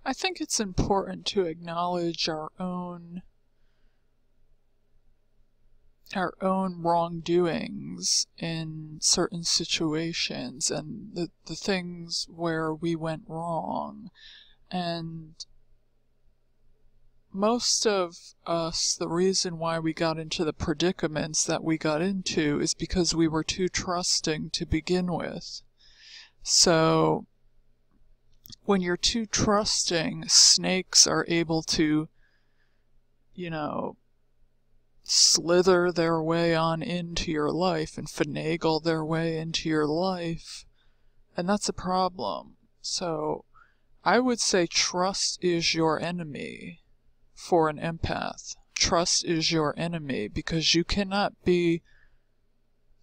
I think it's important to acknowledge our own wrongdoings in certain situations and the things where we went wrong. And most of us, the reason why we got into the predicaments that we got into is because we were too trusting to begin with. So when you're too trusting, snakes are able to, slither their way on into your life and finagle their way into your life, and that's a problem. So I would say trust is your enemy for an empath. Trust is your enemy, because you cannot be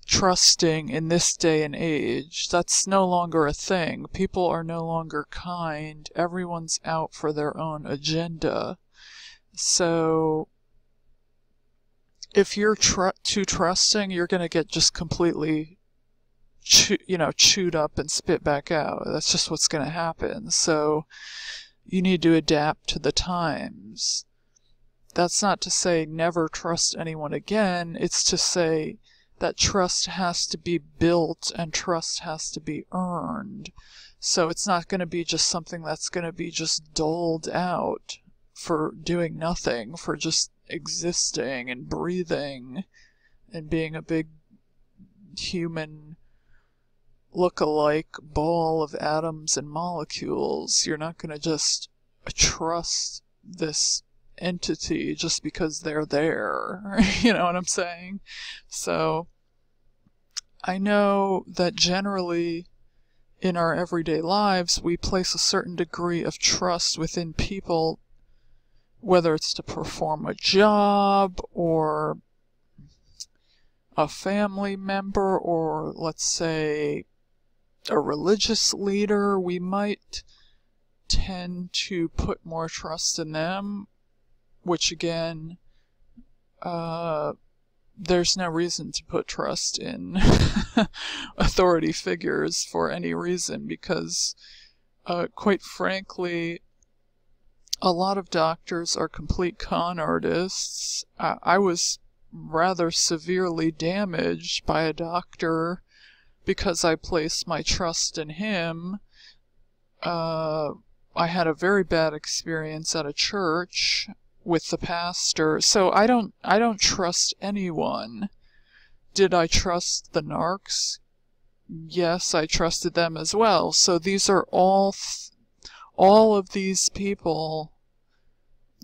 trusting in this day and age. That's no longer a thing. People are no longer kind. Everyone's out for their own agenda. So if you're too trusting, you're going to get just completely chewed up and spit back out. That's just what's going to happen. So you need to adapt to the times. That's not to say never trust anyone again. It's to say that trust has to be built and trust has to be earned. So it's not going to be just something that's going to be just doled out for doing nothing, for just existing and breathing and being a big human look-alike ball of atoms and molecules. You're not going to just trust this entity just because they're there. You know what I'm saying? So I know that generally in our everyday lives we place a certain degree of trust within people, whether it's to perform a job or a family member or, let's say, a religious leader. We might tend to put more trust in them, which again, there's no reason to put trust in authority figures for any reason, because quite frankly, a lot of doctors are complete con artists. I was rather severely damaged by a doctor because I placed my trust in him. I had a very bad experience at a church with the pastor, so I don't trust anyone. Did I trust the narcs? Yes, I trusted them as well. So these are all of these people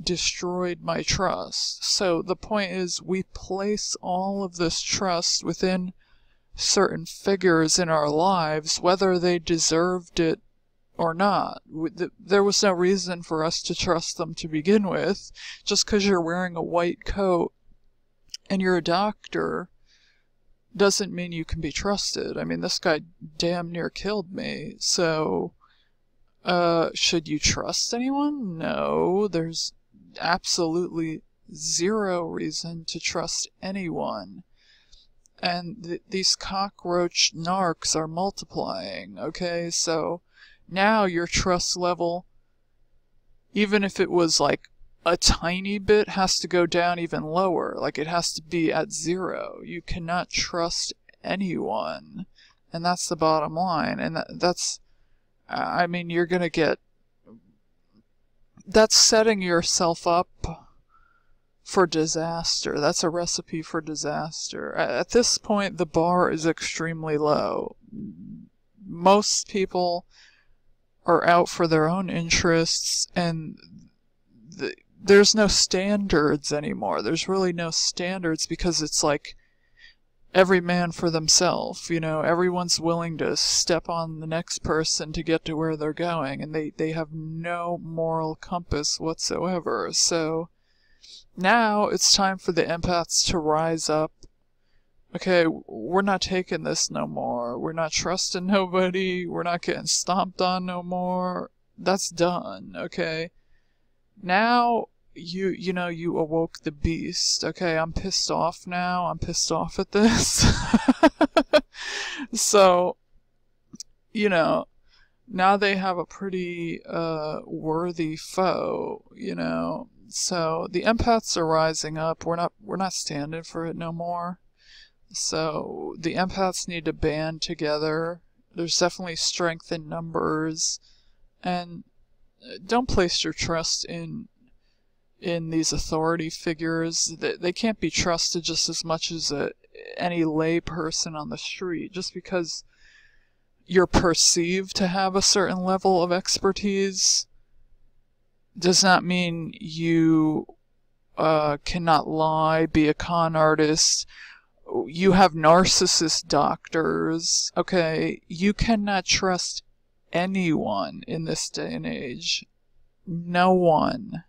destroyed my trust. So the point is, we place all of this trust within certain figures in our lives, whether they deserved it or not. There was no reason for us to trust them to begin with. Just because you're wearing a white coat and you're a doctor doesn't mean you can be trusted. I mean, this guy damn near killed me. So should you trust anyone? No, there's absolutely zero reason to trust anyone. And these cockroach narcs are multiplying, okay? So now your trust level, even if it was like a tiny bit, has to go down even lower. Like, it has to be at zero. You cannot trust anyone. And that's the bottom line. And that's, I mean, you're gonna get, that's setting yourself up for disaster. That's a recipe for disaster. At this point, the bar is extremely low. Most people are out for their own interests, and there's no standards anymore. There's really no standards, because it's like every man for themselves. Everyone's willing to step on the next person to get to where they're going, and they have no moral compass whatsoever. So now it's time for the empaths to rise up. Okay, we're not taking this no more. We're not trusting nobody. We're not getting stomped on no more. That's done, okay? Now, you awoke the beast. Okay, I'm pissed off now. I'm pissed off at this. So, now they have a pretty worthy foe, So the empaths are rising up. We're not standing for it no more. So the empaths need to band together. There's definitely strength in numbers, and don't place your trust in these authority figures. They can't be trusted just as much as any lay person on the street. Just because you're perceived to have a certain level of expertise does not mean you cannot lie, be a con artist. You have narcissist doctors. Okay, you cannot trust anyone in this day and age. No one.